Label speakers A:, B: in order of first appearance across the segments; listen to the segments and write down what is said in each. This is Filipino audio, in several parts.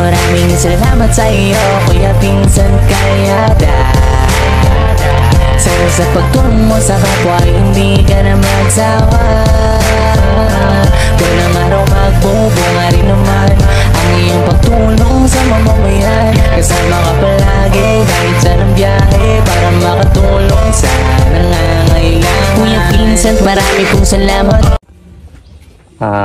A: maraming salamat sa iyo, Kuya Vincent Calyada. Sa pagtulong mo sa kapwa, hindi ka na magsawa. Walang araw magbubunga rin naman ang iyong pagtulong sa mamamayan. Kasama ka palagi kahit saan ang biyahe para makatulong sa nangangailangan. Kuya Vincent, marami pong salamat.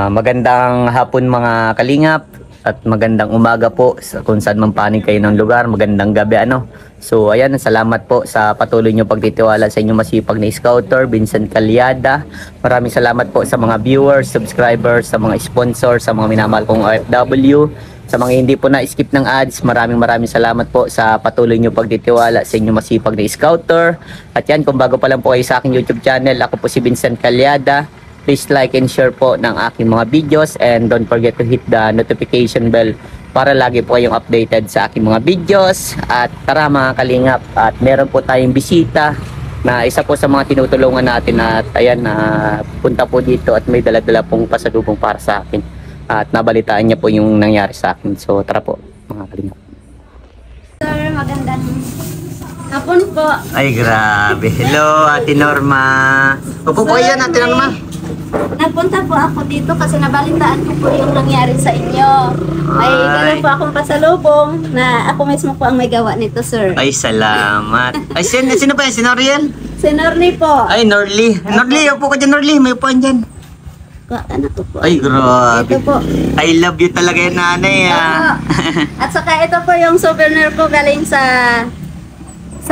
B: Magandang hapon mga kalingap at magandang umaga po sa kung saan man panig kayo ng lugar. Magandang gabi ano. So ayan, salamat po sa patuloy nyo pagtitiwala sa inyong masipag na scouter, Vincent Calyada. Maraming salamat po sa mga viewers, subscribers, sa mga sponsors, sa mga minamahal kong OFW. Sa mga hindi po na-skip ng ads, maraming salamat po sa patuloy nyo pagtitiwala sa inyong masipag na scouter. At yan, kung bago pa lang po kayo sa aking YouTube channel, ako po si Vincent Calyada. Please like and share po ng aking mga videos and don't forget to hit the notification bell para lagi po kayong updated sa aking mga videos. At tara mga kalingap, at meron po tayong bisita na isa po sa mga tinutulungan natin at ayan na punta po dito at may dala-dala pong pasalubong para sa akin. At nabalitaan niya po yung nangyari sa akin. So tara po mga kalingap.
C: Sir, magandang hapon po.
B: Ay grabe. Hello Ate Norma. Upo po yan Ate Norma.
C: Nagpunta po ako dito kasi nabalitaan ko po yung nangyari sa inyo. May gano'n po akong pasalubong na ako mismo po ang may gawa nito, sir.
B: Ay salamat. Ay sino pa yan? Si Noriel?
C: Si Norly po.
B: Ay Norly. Norly, upo ka dyan Norly. May upuan dyan.
C: Anak ko po.
B: Ay grabe.
C: Ito po.
B: I love you talaga yung nanay ah.
C: At saka ito po yung souvenir ko galing sa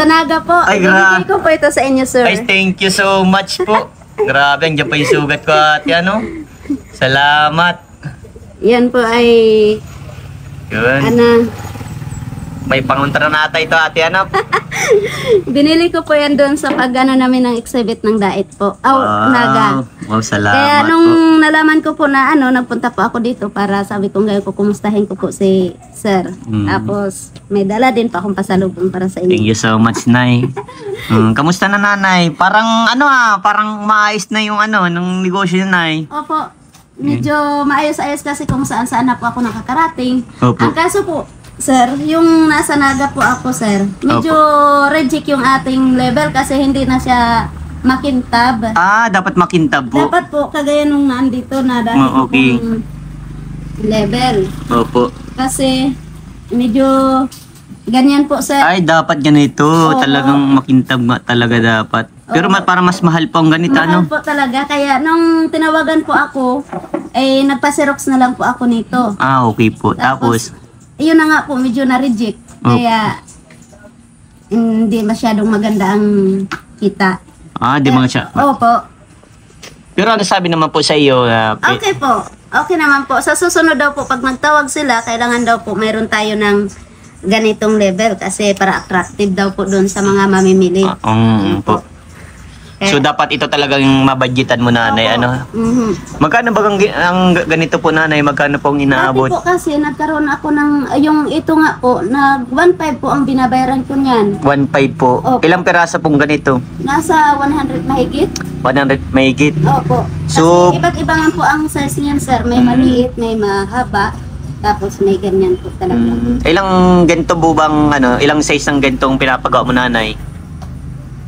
C: Naga po.
B: Ay
C: Ibigay ko po ito sa inyo, sir.
B: Ay thank you so much po. Grabe, andiyan pa yung sugat ko at yan o. Salamat.
C: Yan po ay
B: Yun. May panguntra na ata ito ate ano.
C: Binili ko po yan doon sa pag-ano namin ng exhibit ng Dait po. Naga.
B: Wow, salamat.
C: Kaya nung nalaman ko po na nagpunta po ako dito para sabi ko ngayon ko kumustahin ko po si sir. Tapos may dala din pa akong pasalubong para sa inyo.
B: Thank you so much, Nay. Kamusta na nanay? Parang parang maayos na yung ng negosyo niya, Nay.
C: Opo. Medyo maayos-ayos kasi kung saan-saan na po ako nakakarating.
B: Opo.
C: Ang kaso po, sir, yung nasa Naga po ako, sir, medyo reject yung ating level kasi hindi na siya makintab.
B: Dapat makintab po.
C: Dapat po, kagaya nung nandito na dahil
B: okay.
C: pong level.
B: Opo.
C: Kasi medyo ganyan po, sir.
B: Ay, dapat ganito. Talagang makintab nga talaga dapat. Pero para mas mahal pa ang ganito,
C: Mahal po talaga. Kaya nung tinawagan po ako, nagpa-xerox na lang po ako nito.
B: Okay po. Tapos
C: yun na nga po, medyo na-reject. Kaya hindi masyadong maganda ang kita.
B: di mga siya.
C: Opo.
B: Pero ano sabi naman po sa iyo?
C: Okay po. Okay naman po. Sa susunod daw po, pag magtawag sila, kailangan daw po mayroon tayo ng ganitong level kasi para attractive daw po doon sa mga mamimili.
B: Po. So dapat ito talagang mabudgetan mo nanay Magkano ba ang ganito po nanay? Magkano pong inaabot?
C: Dati po kasi nagkaroon ako ng yung ito nga po na 1.5 po ang binabayaran ko niyan.
B: 1.5 po.
C: Opo.
B: Ilang piraso pong ganito?
C: Nasa 100 mahigit.
B: 100 mahigit.
C: Opo.
B: So,
C: kasi iba't iba nga po ang size niyan, sir. May maliit, may mahaba. Tapos may ganyan po talaga.
B: Ilang ganito po bang ilang size ng ganitong pinapagawa mo nanay?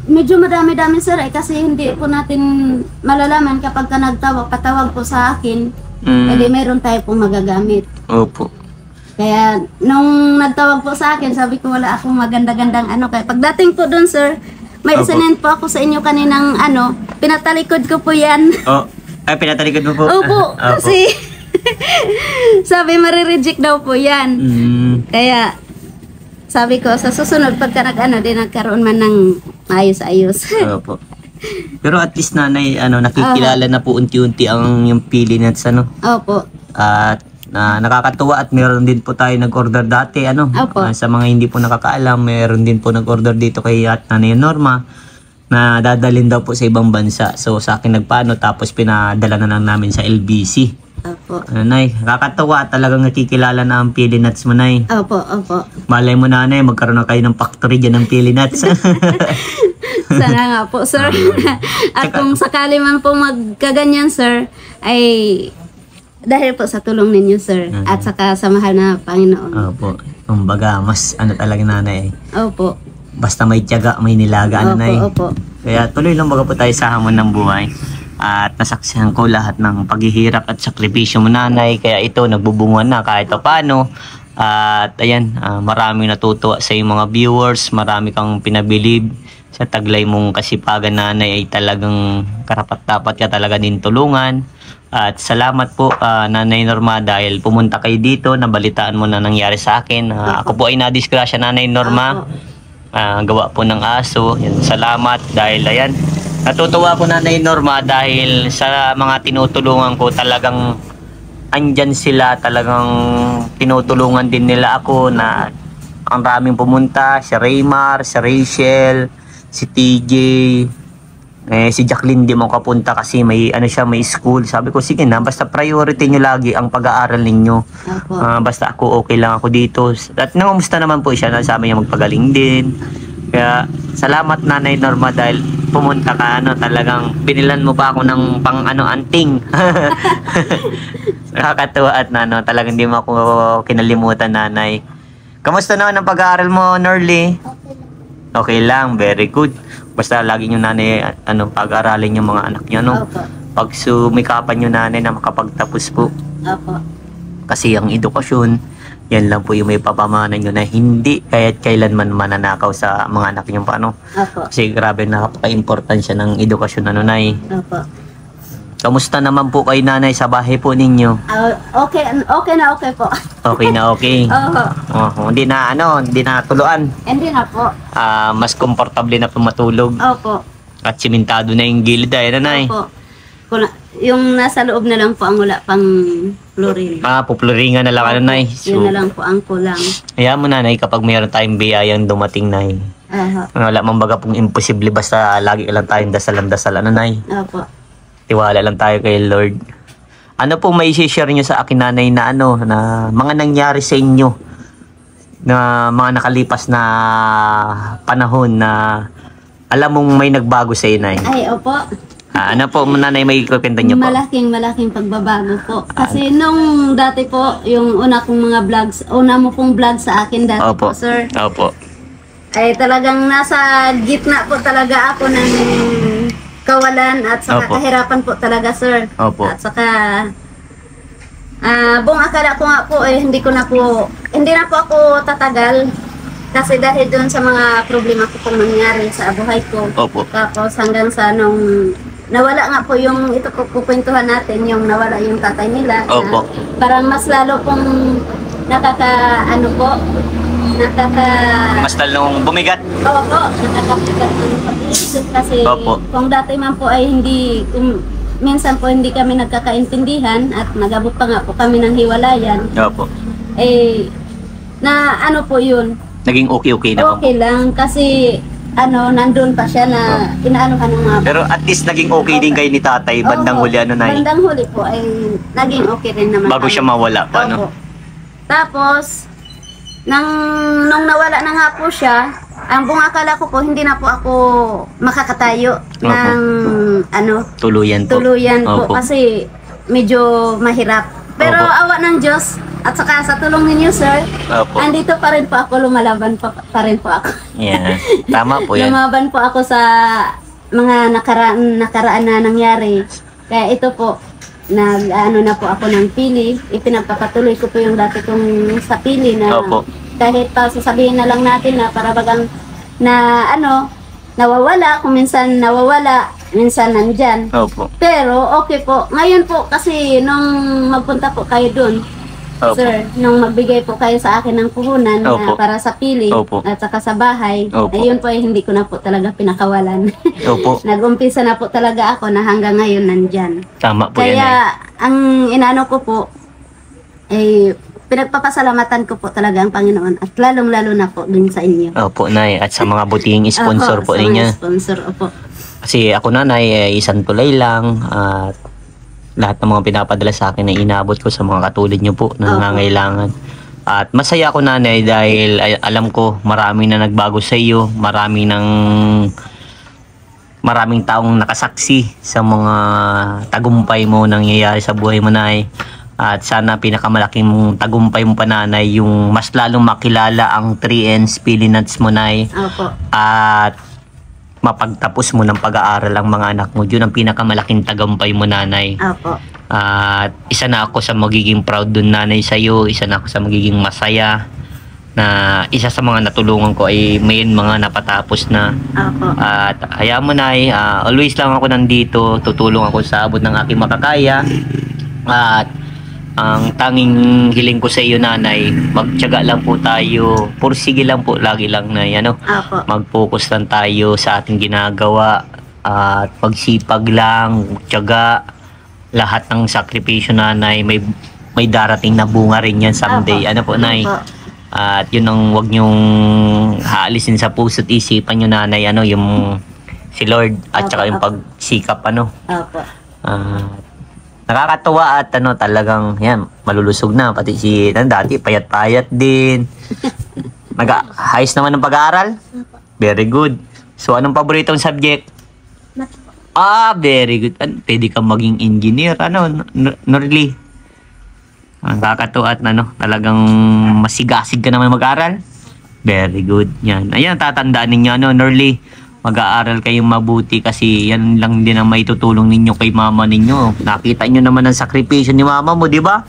C: Medyo madami-dami, sir, kasi hindi po natin malalaman kapag ka patawag po sa akin, edi meron tayo pong magagamit.
B: Opo.
C: Kaya nung nagtawag po sa akin, sabi ko wala akong maganda-gandang kaya pagdating po doon, sir, may isinend po ako sa inyo kaninang pinatalikod ko po yan.
B: Pinatalikod mo po?
C: Opo, kasi sabi marireject daw po yan. Kaya sabi ko sa susunod pagka nagkaroon man ng ayos-ayos.
B: Opo. Pero at least nanay nakikilala na po unti-unti ang yung pili nuts
C: Opo.
B: At nakakatuwa at meron din po tayo nag-order dati sa mga hindi po nakakaalam, meron din po nag-order dito kay Nanay Norma na dadalhin daw po sa ibang bansa. So sa akin nagpaano tapos pinadala na lang namin sa LBC.
C: Opo.
B: Nay, nakakatawa talagang nakikilala na ang pili nuts mo, Nay.
C: Opo, opo.
B: Malay mo, Nanay, magkaroon na kayo ng factory dyan ng pili nuts.
C: Sana nga po, sir. At kung sakali man po magkaganyan, sir, ay Dahil po sa tulong ninyo, sir. At saka sa mahal na Panginoon.
B: Opo. Kumbaga, mas ano talaga nanay.
C: Opo.
B: Basta may tiyaga, may nilaga, nanay.
C: Opo.
B: Kaya tuloy lang baga po tayo sa hamon ng buhay. At nasaksihan ko lahat ng paghihirap at sakripisyo mo, nanay. Kaya ito, nagbubungan na kahit paano. At ayan, marami natutuwa sa iyong mga viewers. Marami kang pinabilib. Sa taglay mong kasipagan, nanay, ay talagang karapat-dapat ka talaga din tulungan. At salamat po, Nanay Norma, dahil pumunta kayo dito, nabalitaan mo na nangyari sa akin. Ako po ay nadisgrasya, Nanay Norma. Gawa po ng aso. Yan, salamat dahil ayan. Natutuwa po, Nanay Norma, dahil sa mga tinutulungan ko talagang andyan sila, talagang tinutulungan din nila ako na ang raming pumunta, si Raymar, si Rachel, si TJ, si Jacqueline di mo kapunta kasi may ano siya, may school. Sabi ko sige na, basta priority nyo lagi ang pag-aaral ninyo. Basta ako okay lang ako dito. At nangumusta naman po siya, sabi niya magpagaling din. Kaya salamat, Nanay Norma, dahil pumunta ka, talagang binilan mo pa ako ng pang anting. Nakakatuwa at talagang hindi mo ako kinalimutan, Nanay. Kamusta naman ang pag-aaral mo, Norly? Okay lang, very good. Basta lagi nyo, Nanay, pag-aralin yung mga anak nyo,
C: Opo.
B: Pag sumikapan nyo, Nanay, na makapagtapos po.
C: Opo.
B: Kasi ang edukasyon, yan lang po yung may papamanan nyo na hindi kahit kailanman mananakaw sa mga anak nyo pa,
C: Opo.
B: Kasi grabe, napaka-importansya ng edukasyon, Nay.
C: Opo.
B: Kamusta naman po kay Nanay sa bahay po ninyo?
C: Okay na okay po.
B: Okay na okay.
C: Opo.
B: Hindi na tuluan.
C: Hindi na po.
B: Mas komportable na po matulog.
C: Opo.
B: At simentado na yung gilid ay, Nanay.
C: Opo. Yung nasa loob na lang po ang wala pang flooring.
B: Pupluringan na lang, Nanay.
C: Yun na lang po ang kulang.
B: Kaya mo, Nanay, kapag mayroon tayong biyayang dumating, Nay. Wala mang baga pong imposible, basta lagi lang tayong dasalan, Nanay.
C: Opo.
B: Tiwala lang tayo kay Lord. Ano po may share nyo sa akin, Nanay, na na mga nangyari sa inyo, na mga nakalipas na panahon na alam mong may nagbago sa iyo, Nay?
C: Ay, opo.
B: Ano po, Nanay, may kwento nyo po?
C: Malaking pagbabago po. Kasi nung dati po, yung una mo pong vlog sa akin dati
B: Opo.
C: po, sir.
B: Opo.
C: Ay talagang nasa gitna po talaga ako ng kawalan at saka
B: Opo.
C: kahirapan po talaga, sir.
B: Opo.
C: At saka buong akala ko nga po hindi na po ako tatagal kasi dahil doon sa mga problema ko pong nangyari sa buhay ko.
B: Opo.
C: Tapos hanggang sa nung nawala nga po yung ito po kukwentuhan natin, yung nawala yung tatay nila.
B: Opo.
C: Na parang mas lalo pong
B: Mas talong bumigat.
C: Opo, nakakapigat ng pag-iisip kasi
B: Opo.
C: kung dati man po ay minsan po hindi kami nagkakaintindihan at nagabot pa nga po kami ng hiwalayan.
B: Opo.
C: Na ano po yun?
B: Naging okay na po.
C: Okay lang kasi nandun pa siya na inaanuhan ng mga...
B: Pero at least naging okay din kayo ni tatay, bandang huli, Nay?
C: Bandang huli po ay naging okay rin naman.
B: Bago siya mawala pa,
C: Opo. Tapos, nung nawala na nga po siya, ang buong akala ko po, hindi na po ako makakatayo ng
B: Tuluyan po.
C: po kasi medyo mahirap. Pero
B: Opo.
C: awa ng Diyos at saka sa tulong ninyo, sir,
B: Opo.
C: andito pa rin po ako, lumalaban pa rin po ako.
B: Yeah. Tama po yan.
C: Lumaban po ako sa mga nakaraan na nangyari. Kaya ito po, na po ako ng pili. Ipinagpapatuloy ko po yung dati kong sa pili na
B: Opo.
C: kahit pa sasabihin na lang natin na para bagang nawawala, kung minsan nawawala, minsan nandyan.
B: Opo.
C: Pero okay po. Ngayon po kasi nung magpunta po kayo dun,
B: Opo.
C: sir, nung magbigay po kayo sa akin ng puhunan
B: Opo.
C: na para sa pili
B: Opo.
C: at saka sa bahay,
B: Opo.
C: ayun po ay hindi ko na po talaga pinakawalan.
B: Opo.
C: Nag-umpisa na po talaga ako na hanggang ngayon nandyan.
B: Tama po yan.
C: Kaya ang inaano ko po, pinagpapasalamatan ko po talaga ang Panginoon at lalong-lalo na po dun sa inyo.
B: Opo, Nay. At sa mga butihing sponsor
C: Opo,
B: po
C: sa
B: ninyo.
C: mga sponsor, opo.
B: Kasi ako, Nanay, isang tulay lang. At lahat ng mga pinapadala sa akin ay inabot ko sa mga katulad nyo po na
C: Opo.
B: nangangailangan. At masaya ako, Nanay, dahil alam ko maraming na nagbago sa iyo. Maraming taong nakasaksi sa mga tagumpay mo nangyayari sa buhay mo, Nay. At sana pinakamalaking tagumpay mo pa, nanay, yung mas lalong makilala ang 3Ns Pili Nuts mo, nay.
C: Opo.
B: At mapagtapos mo ng pag-aaral ang mga anak mo. Yun ang pinakamalaking tagumpay mo, nanay.
C: Opo.
B: At isa na ako sa magiging proud dun, nanay, sa'yo. Isa na ako sa magiging masaya na isa sa mga natulungan ko ay may mga napatapos na.
C: Opo.
B: At hayaan mo, nay, always lang ako nandito. Tutulong ako sa abot ng aking makakaya. At ang tanging hiling ko sa iyo, nanay, magtiyaga lang po tayo. Pursige lang po, lagi lang, nay, ano?
C: Opo.
B: Mag-focus lang tayo sa ating ginagawa. At pagsipag lang, tiyaga. Lahat ng sakripisyo, nanay, may darating na bunga rin yan someday.
C: Opo.
B: Ano po, nay?
C: Opo.
B: At yun ang wag nyong haalisin sa puso't isipan nyo, nanay, ano, yung si Lord at
C: Opo,
B: saka yung
C: opo.
B: pagsikap, ano.
C: Opo.
B: Nakakatuwa at ano, talagang yan, malulusog na. Pati si dati, payat-payat din. Nag-ayos naman ng pag-aaral? Very good. So, anong paboritong subject? Very good. Pwede kang maging engineer. Ano, Norly? Nakakatuwa at ano, talagang masigasig ka naman mag-aaral. Very good. Yan. Ayan, tatandaan ninyo, ano, Norly. Mag-aaral kayong mabuti kasi yan lang din ang maitutulong ninyo kay mama ninyo. Nakita nyo naman ang sakripisyo ni mama mo, di ba?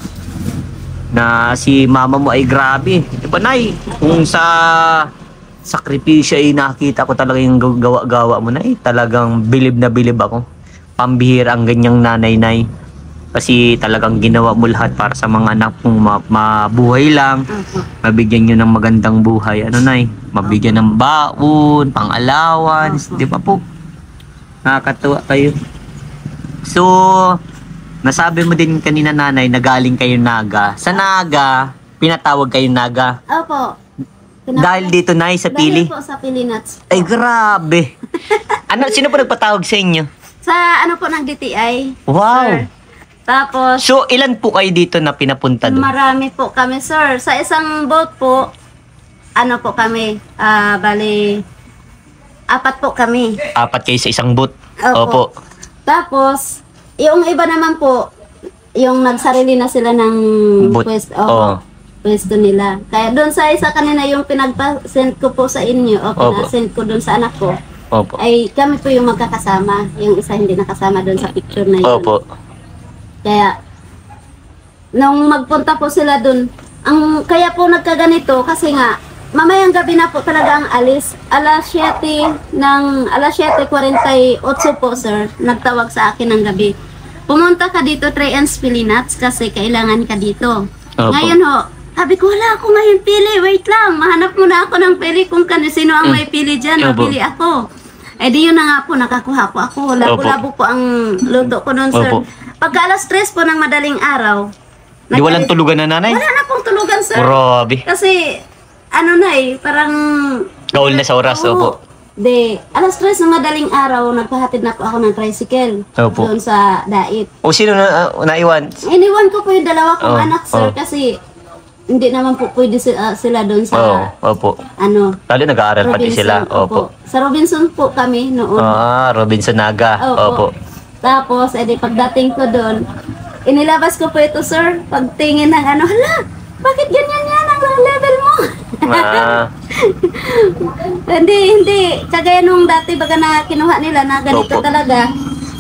B: Na si mama mo ay grabe. Di ba, nay? Kung sa sakripisyo ay nakita ko talaga yung gawa-gawa mo, nay. Talagang bilib na bilib ako. Pambihira ang ganyang nanay, nay. Kasi talagang ginawa mo lahat para sa mga anak mong mabuhay lang.
C: Opo.
B: Mabigyan nyo ng magandang buhay. Ano, nay? Mabigyan ng baon, pang-allowance. Di ba po? Nakakatuwa kayo. So, nasabi mo din kanina, nanay, na galing kayo Naga. Sa Naga, pinatawag kayo Naga.
C: Opo.
B: Dahil dito, nay, sa Pili.
C: Dahil po sa Pili Nuts.
B: Ay, grabe. Sino po nagpatawag sa inyo?
C: Sa ano po ng DTI.
B: Wow.
C: Sir. Tapos,
B: So, ilan po kayo dito na pinapunta doon?
C: marami po kami, sir. Sa isang boat po, ano po kami, bali, 4 po kami.
B: 4 kayo sa isang boat.
C: Opo. Tapos, yung iba naman po, yung nagsarili na sila ng
B: Boat.
C: pwesto,
B: Oo.
C: pwesto nila. Kaya doon sa isa kanina yung pinagpa-send ko po sa inyo, o
B: Opo.
C: pinasend ko doon sa anak ko,
B: Opo.
C: ay kami po yung magkakasama. Yung isa hindi nakasama doon sa picture na yun.
B: Opo.
C: Kaya, nung magpunta po sila dun, kaya po nagkaganito kasi nga, mamayang gabi na po talaga ang alis. Alas 7:48 po, sir, nagtawag sa akin ng gabi. Pumunta ka dito, 3Ns Pili Nuts, kasi kailangan ka dito.
B: Opo.
C: Ngayon ho, sabi ko, wala ako ngayon pili, wait lang, mahanap muna ako ng pili kung sino ang may pili dyan,
B: Opo.
C: mapili ako. Eh di yun na nga po, nakakuha po ako. Labo-labo po ang luto ko noon, sir.
B: Opo.
C: Pagka alas 3 po ng madaling araw,
B: Di walang tulugan na, nanay?
C: wala na pong tulugan, sir.
B: Grabe.
C: Kasi, ano na parang...
B: Kaul na sa oras,
C: Oo.
B: opo.
C: Alas 3 ng madaling araw, nagpahatid na po ako ng tricycle.
B: Opo.
C: Doon sa Dait.
B: O sino na naiwan?
C: Iniwan ko po yung dalawa kong
B: Oh,
C: anak, sir,
B: oh.
C: kasi hindi naman po pwede sila doon sa,
B: Opo.
C: ano,
B: Lalo nag-aaral pati
C: Robinson.
B: sila. Opo.
C: Sa Robinson po kami noon.
B: Robinson Naga. Opo.
C: Tapos, edi pagdating ko doon, inilabas ko po ito, sir. Pagtingin ng ano, hala, bakit ganyan yan ang level mo? Hindi. Kagaya nung dati baga na kinuha nila na ganito
B: Opo.
C: talaga.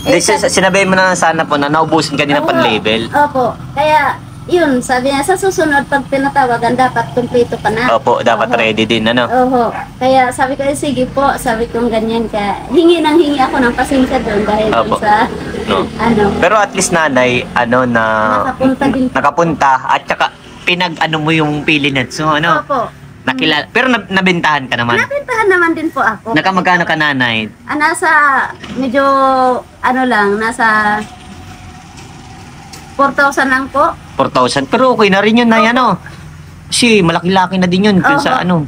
B: Hindi, sinabi mo na sana po na naubusin ka din ng
C: Oo.
B: pan-label.
C: Opo. Kaya, yun, sabi niya, sa susunod, pag pinatawagan, dapat kumpleto ka na.
B: Opo, dapat ready din, ano?
C: Oho. Kaya sabi ko, sige po, sabi ko ganyan ka. Hingi ako ng pasensya doon dahil doon
B: Opo.
C: sa,
B: No.
C: ano,
B: Pero at least, nanay,
C: nakapunta din po.
B: nakapunta at saka pinag-ano mo yung Pili Nuts, so, ano?
C: Opo.
B: Nakilala. Pero nabentahan ka naman.
C: Napintahan naman din po ako.
B: Nakamagkano ka, nanay?
C: Nasa, medyo, ano lang, nasa 4,000 lang po.
B: 4,000. Pero okay na rin yun, nay, ano? Kasi malaki-laki na din yun. Kung sa ano.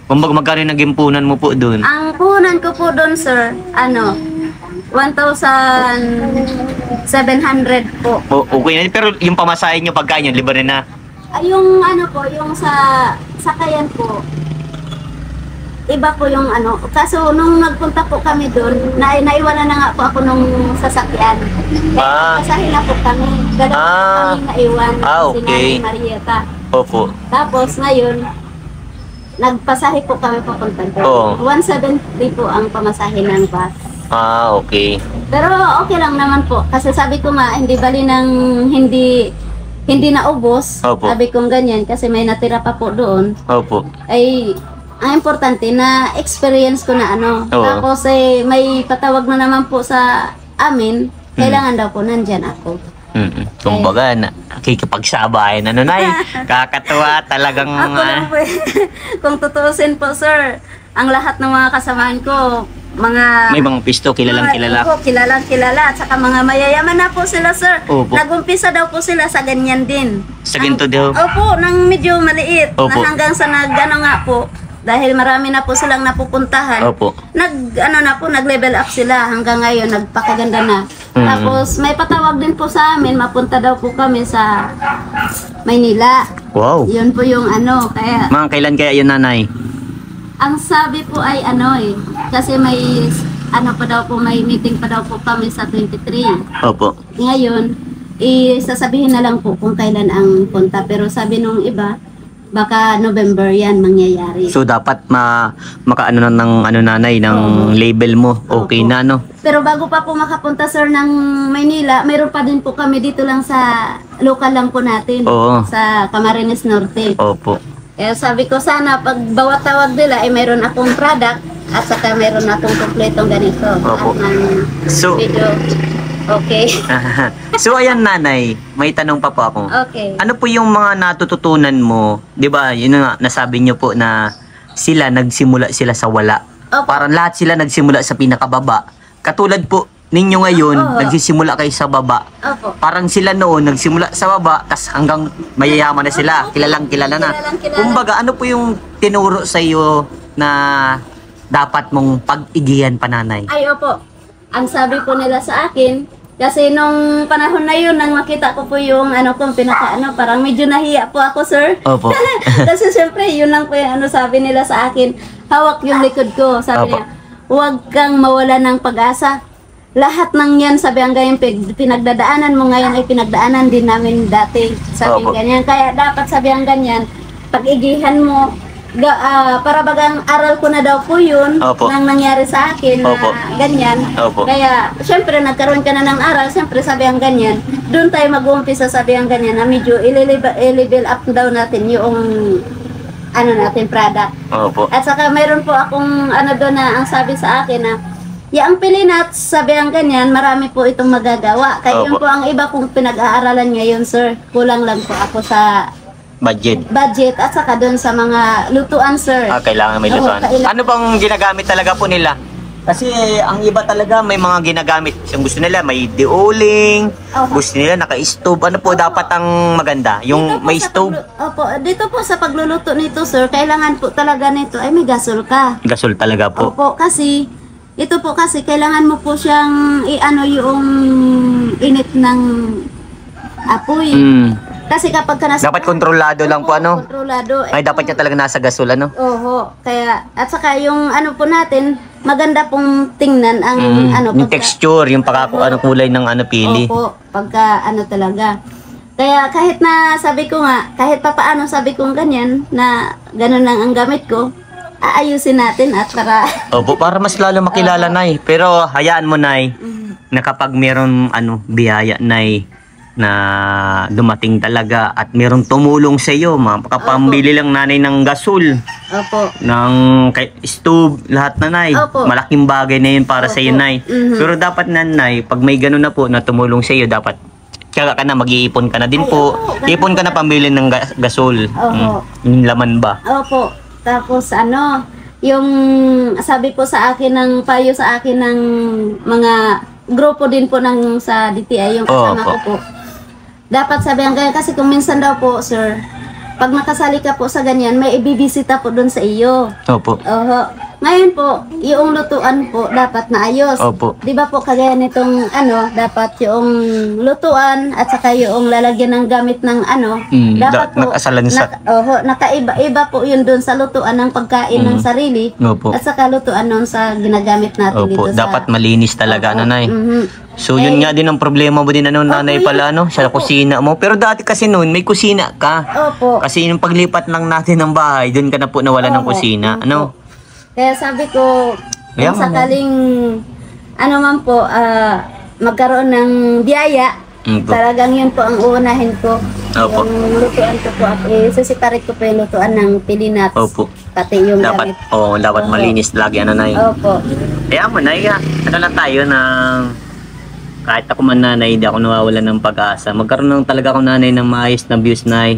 B: Kumbaga magkano yung nag-impunan mo po doon?
C: Ang puhunan ko po doon, sir, 1,700 po.
B: Okay na. Pero yung pamasahin nyo pagkain yun, libre na.
C: Yung ano po, yung sa sakayan po, iba po yung ano. Kaso nung nagpunta po kami doon, naiwanan na nga po ako nung sasakyan. Kaya pasahin na po kami. Dalawa po kami naiwan.
B: Okay.
C: Si Nanay Marieta.
B: Opo.
C: Tapos ngayon, nagpasahe po kami papunta doon. 170 po ang pamasahe ng bus.
B: Okay.
C: Pero okay lang naman po. Kasi sabi ko nga, hindi bali ng hindi naubos.
B: Opo.
C: Sabi kong ganyan kasi may natira pa po doon.
B: Opo.
C: Ay, ang importante na experience ko na ano.
B: Oo.
C: Tapos may patawag na naman po sa amin. Kailangan daw po nandyan ako.
B: Kumbaga, nakikipagsabayan, ano, Nay? Kakatuwa talagang...
C: Ako lang po kung tutuusin po, sir, ang lahat ng mga kasamahan ko, mga...
B: May mga pisto, kilalang kilala.
C: Opo, kilalang kilala. At saka mga mayayaman na po sila, sir.
B: Opo.
C: Nagumpisa daw po sila sa ganyan din.
B: Sa ginto daw?
C: Opo, nang medyo maliit.
B: Opo.
C: Na hanggang sa nag-ano nga po. Dahil marami na po silang napupuntahan.
B: Opo.
C: Nag-level up sila hanggang ngayon, nagpakaganda na. Tapos may patawag din po sa amin, mapunta daw po kami sa Maynila.
B: Wow.
C: Yun po yung ano, kaya
B: Mga kailan kaya yun, Nanay?
C: ang sabi po ay ano kasi may ano pa daw po, may meeting pa daw po kami sa 23.
B: Opo.
C: Ngayon, sasabihin na lang po kung kailan ang punta. Pero sabi nung iba, baka November yan mangyayari.
B: So, dapat makaano na ng ano, Nanay, ng label mo. Okay na, no?
C: Pero bago pa po makapunta, sir, ng Maynila, mayroon pa din po kami dito lang sa local lang po natin.
B: Oo.
C: Sa Camarines Norte.
B: Opo.
C: Eh, sabi ko sana, pag bawat tawag nila, mayroon akong product at saka mayroon akong kompletong ganito.
B: Opo.
C: At ng
B: So,
C: video. Okay.
B: so, ayan, Nanay, may tanong pa po ako.
C: Okay.
B: Ano po yung mga natututunan mo? 'Di ba? Yun nga nasabi niyo po na nagsimula sila sa wala.
C: Opo.
B: Parang lahat sila nagsimula sa pinakababa. Katulad po ninyo ngayon,
C: Oo.
B: nagsisimula kayo sa baba.
C: Opo.
B: Parang sila noon nagsimula sa baba, tas hanggang mayayaman na sila, kilalang kilala na.
C: Kilalang-kilala.
B: Kumbaga, ano po yung tinuro sa iyo na dapat mong pag-igihan, Nanay?
C: Ay, opo. Ang sabi po nila sa akin, kasi nung panahon na yun, nang makita ko po yung ano kung parang medyo nahiya po ako, sir.
B: Opo.
C: Kasi syempre, yun lang po yung ano sabi nila sa akin, hawak yung likod ko. Sabi
B: Opo.
C: niya, huwag kang mawala ng pag-asa. Lahat ng yan, sabi ang ganyan, pinagdadaanan mo ngayon ay pinagdaanan din namin dati. Sabi
B: Opo.
C: ganyan. Kaya dapat sabi ang ganyan, pag-igihan mo, para bagang aral ko na daw po yun
B: Opo.
C: nang nangyari sa akin
B: Opo.
C: na ganyan.
B: Opo.
C: Kaya, syempre, nagkaroon ka na ng aral, syempre, sabi ang ganyan, doon tayo mag-uumpisa, sabi ang ganyan, na medyo i-level up daw natin yung ano natin, product.
B: Opo.
C: At saka, mayroon po akong ano doon na ang sabi sa akin na, ang Pilinat, sabi ang ganyan, marami po itong magagawa. Kaya yun
B: Opo.
C: po ang iba kong pinag-aaralan ngayon, sir. Kulang lang po ako sa
B: Budget.
C: at saka doon sa mga lutuan, sir.
B: Kailangan may
C: Oo,
B: lutuan.
C: kailangan.
B: Ano bang ginagamit talaga po nila? Kasi ang iba talaga may mga ginagamit. Yung gusto nila may deoling,
C: Opo.
B: gusto nila naka-stove. Ano po dapat ang maganda? Yung
C: Dito po
B: may
C: sa
B: stove,
C: Opo, dito po sa pagluluto nito, sir, kailangan po talaga nito ay may gasol ka.
B: gasol talaga po.
C: Opo, kasi ito po kasi kailangan mo po siyang i-ano yung init ng apoy. Kasi kapag ka nasa...
B: Dapat kontrolado lang po, ano?
C: Kontrolado.
B: Ay, dapat niya talaga nasa gasol, ano?
C: Oho, kaya, at saka yung ano po natin, maganda pong tingnan ang ano.
B: Yung texture, yung ano, kulay ng ano, pili.
C: Opo, pagka ano talaga. Kaya kahit na sabi ko nga, kahit pa paano sabi kong ganyan, na ganun lang ang gamit ko, aayusin natin at para...
B: Opo, para mas lalo makilala, Nay. Pero hayaan mo, Nay, na kapag meron biyaya, Nay, na dumating talaga at merong tumulong sa iyo, makapambili lang nanay ng gasol,
C: Opo.
B: ng stove, lahat na, Nay.
C: Opo.
B: Malaking bagay na yun para sa iyo,
C: Opo.
B: Nay. Pero dapat na, Nay, pag may gano'n na po na tumulong sa iyo, dapat kaya ka na, mag-iipon ka na din po.
C: Ay,
B: Ipon ka na pambili ng gasol.
C: Opo.
B: Yung laman ba?
C: Opo. Tapos ano, yung sabi po sa akin ng payo sa akin ng mga grupo din po ng sa DTI, yung kasama
B: Opo.
C: ko po. Dapat sabihan ganyan kasi kung minsan daw po, sir, pag nakasali ka po sa ganyan, may ibibisita po doon sa iyo.
B: Opo.
C: Oho. Ngayon po, yung lutuan po dapat maayos.
B: Opo.
C: Di ba po kagaya nitong dapat yung lutuan at saka yung lalagyan ng gamit ng dapat po
B: nakasalansa.
C: nakaiba-iba po yun doon sa lutuan ng pagkain ng sarili
B: Opo.
C: at saka lutuan nun sa ginagamit natin
B: Opo,
C: dito
B: dapat
C: sa...
B: malinis talaga, nanay. So, yun nga din ang problema mo din, nanay
C: Opo,
B: pala, sa kusina mo. Pero dati kasi noon, may kusina ka.
C: Opo.
B: Kasi yung paglipat lang natin ng bahay, doon ka na po nawala ng
C: Opo.
B: kusina.
C: Opo. Kaya sabi ko,
B: Kaya
C: kung sakaling magkaroon ng biyaya,
B: Opo.
C: talagang yun po ang uunahin ko.
B: Opo.
C: Yung lutuan ko po, susiparit ko po yung lutuan ng pilinats.
B: Opo.
C: Pati yung
B: Dapat,
C: gamit.
B: dapat
C: Opo.
B: malinis lagi, nanay.
C: Opo.
B: Kaya mo, nay, lang tayo ng... Kahit ako man, nanay, hindi ako nawawalan ng pag-asa. Magkaroon lang talaga ako, nanay, ng maayos na views, nay.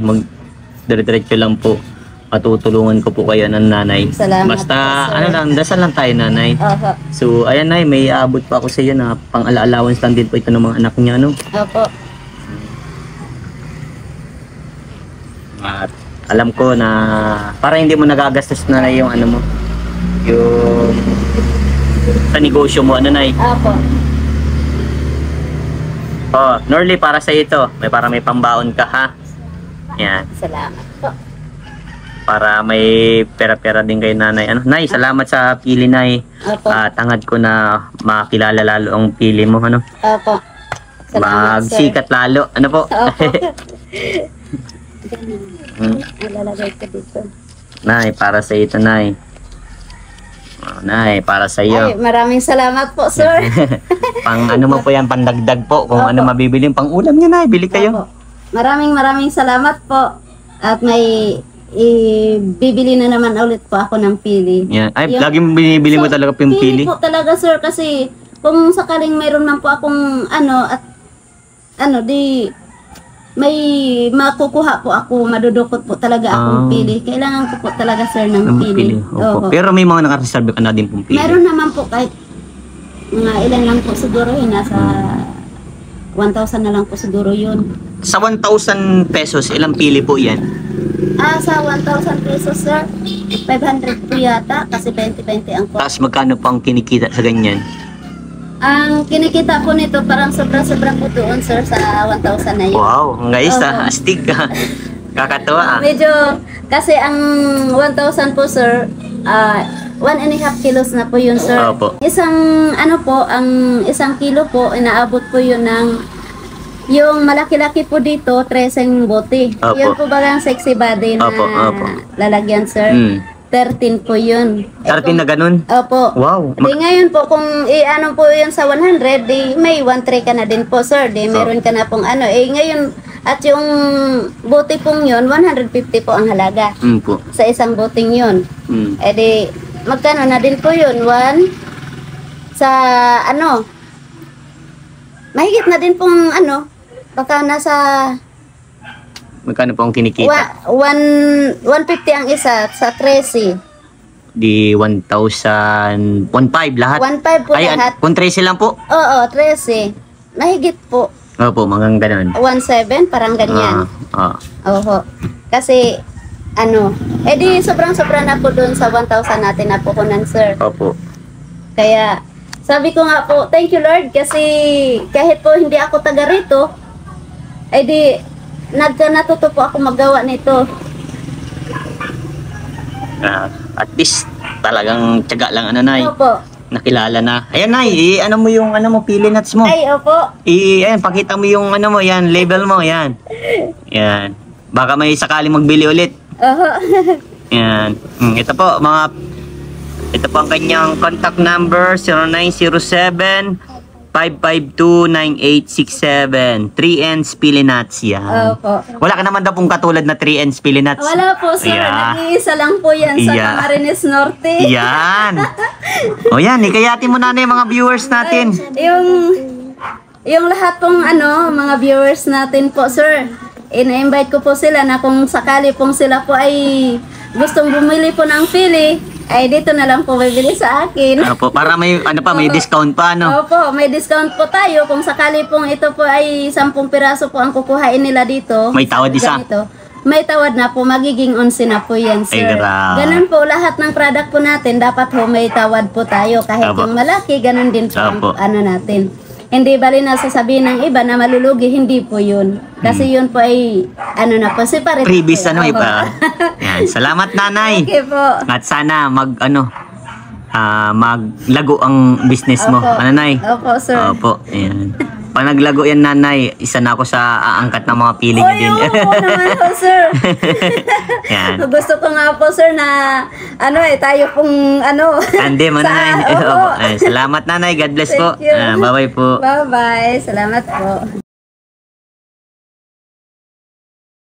B: Dire-diretso lang po. Matutulungan ko po kayo ng nanay.
C: Salamat
B: Basta,
C: po, sir.
B: dasal lang tayo, nanay.
C: Opo.
B: So, ayan, nay, may aabot pa ako sa iyo na pang-allowance lang din po ito ng mga anak niya, no?
C: Opo.
B: At alam ko na para hindi mo nagagastos na yung yung sa negosyo mo, nay.
C: Opo.
B: Oh, Norly, para sa ito. May pambaon ka, ha? Yan.
C: Salamat po.
B: Para may pera-pera din kay nanay. Nay, salamat sa pili, nay.
C: Opo.
B: Tangad ko na makilala lalo ang pili mo,
C: Opo. Salamat, sir.
B: Magsikat lalo. Ano po?
C: Opo.
B: Hmm.
C: Ilalagay ko dito.
B: Nay, para sa ito, nay. Nay, para sa iyo.
C: Ay, maraming salamat po, sir.
B: Pang mo po yan, pandagdag po. Kung
C: Opo.
B: ano mabibili, pang ulam niya, nay. Bili kayo.
C: Opo. Maraming salamat po. At may bibili na naman ulit po ako ng pili.
B: Yan. Ay,
C: Yung-
B: laging binibili mo talaga yung pili.
C: Pili po talaga, sir, kasi kung sakaling mayroon man po akong di may makukuha po ako, madudukot po talaga akong pili. Kailangan ko po talaga, sir, ng
B: Ang
C: pili.
B: Opo.
C: Oo.
B: Pero may mga nakareserve ka na din pong pili.
C: Meron naman po kahit mga ilan lang po siguro yun, nasa 1,000 na lang po siguro yun.
B: Sa 1,000 pesos, ilang pili po yan?
C: Sa 1,000 pesos, sir, 500 po yata, kasi 20-20 ang cost.
B: Tapos magkano pang kinikita sa ganyan?
C: Ang kinikita po nito, parang sobra-sobra po doon, sir, sa 1,000 na yun.
B: Wow, guys,
C: Opo.
B: astig ka. Kakatuwa,
C: Medyo, kasi ang 1,000 po, sir, 1.5 kilos na po yun, sir.
B: Opo.
C: Ang isang kilo po, inaabot po yun ng, yung malaki-laki po dito, 13 bote.
B: Opo.
C: Yun po ba ang sexy body na
B: Opo, opo.
C: lalagyan, sir?
B: Mm.
C: 13 po yun.
B: 13 na ganun?
C: Opo.
B: Wow.
C: Di ngayon po, kung po yun sa 100, di may 1 tray ka na din po, sir. Di meron ka na pong ngayon, at yung bote pong yun, 150 po ang halaga.
B: Po.
C: Sa isang boting yun.
B: Mm.
C: Di, magkano na din po yun? 1 sa mahigit na din pong baka nasa
B: Magkano po ang kinikita?
C: 150 ang isa sa 13.
B: Di 1,000, 1,500 lahat?
C: 1.5 po
B: Ay,
C: lahat.
B: kung 13 lang po?
C: Oo, 13. Mahigit po.
B: Opo, mga ganun.
C: 1.7, parang ganyan. Oho. Kasi, di sobrang-sobra na po doon sa 1,000 natin na puhunan, sir.
B: Opo.
C: Kaya, sabi ko nga po, thank you, Lord, kasi kahit po hindi ako taga rito, natuto po ako magawa nito.
B: At least, talagang tiyaga lang, nay.
C: Opo.
B: Nakilala na. Ayan, nay, mo yung, pili nuts mo.
C: Ay, opo.
B: Ayan, pakita mo yung, yan, label mo, yan. Yan. Baka may sakaling magbili ulit.
C: Oho.
B: Yan. Ito po ang kanyang contact number, 0907-552-9867. 3N's Pili Nuts, yan.
C: Opo.
B: Wala ka naman daw pong katulad na 3N's Pili Nuts.
C: Wala po, sir.
B: Yeah.
C: Nag-iisa lang po yan sa
B: Yeah.
C: Camarines Norte.
B: Yan. O yan, ikayatin mo na yung mga viewers natin.
C: Yung lahat pong mga viewers natin po, sir. Ina-invite ko po sila na kung sakali pong sila po ay gustong bumili po ng pili, ay dito na lang po bibili sa akin.
B: Opo, para may may discount pa,
C: Opo, may discount po tayo. Kung sakali pong ito po ay 10 piraso po ang kukuhain nila dito.
B: May tawad isa.
C: Ganito. may tawad na po, magiging 11 na po yan, sir.
B: Ay, grabe.
C: Ganun po, lahat ng product po natin, dapat ho may tawad po tayo. Kahit
B: Opo.
C: yung malaki, ganun din po ang
B: Opo.
C: ano natin. Hindi bali na sasabihin ng iba na malulugi, hindi po yun. Kasi yun po ay, ano na po, separate.
B: Previous
C: po.
B: ano
C: Opo.
B: iba. Yan. Salamat nanay.
C: Okay po.
B: At sana maglago ang business mo.
C: Opo.
B: Ano nay?
C: Opo, sir.
B: Opo. Ayan. Pag naglago yan nanay, isa na ako sa aangkat ng mga pili niyo
C: Oy,
B: din.
C: oo naman po, sir.
B: Yan.
C: Gusto ko nga po, sir, na tayo pong
B: Ande mo nanay.
C: Opo.
B: Opo. Ay, salamat nanay. God bless po.
C: Thank you.
B: Bye-bye po.
C: Bye-bye. Salamat po.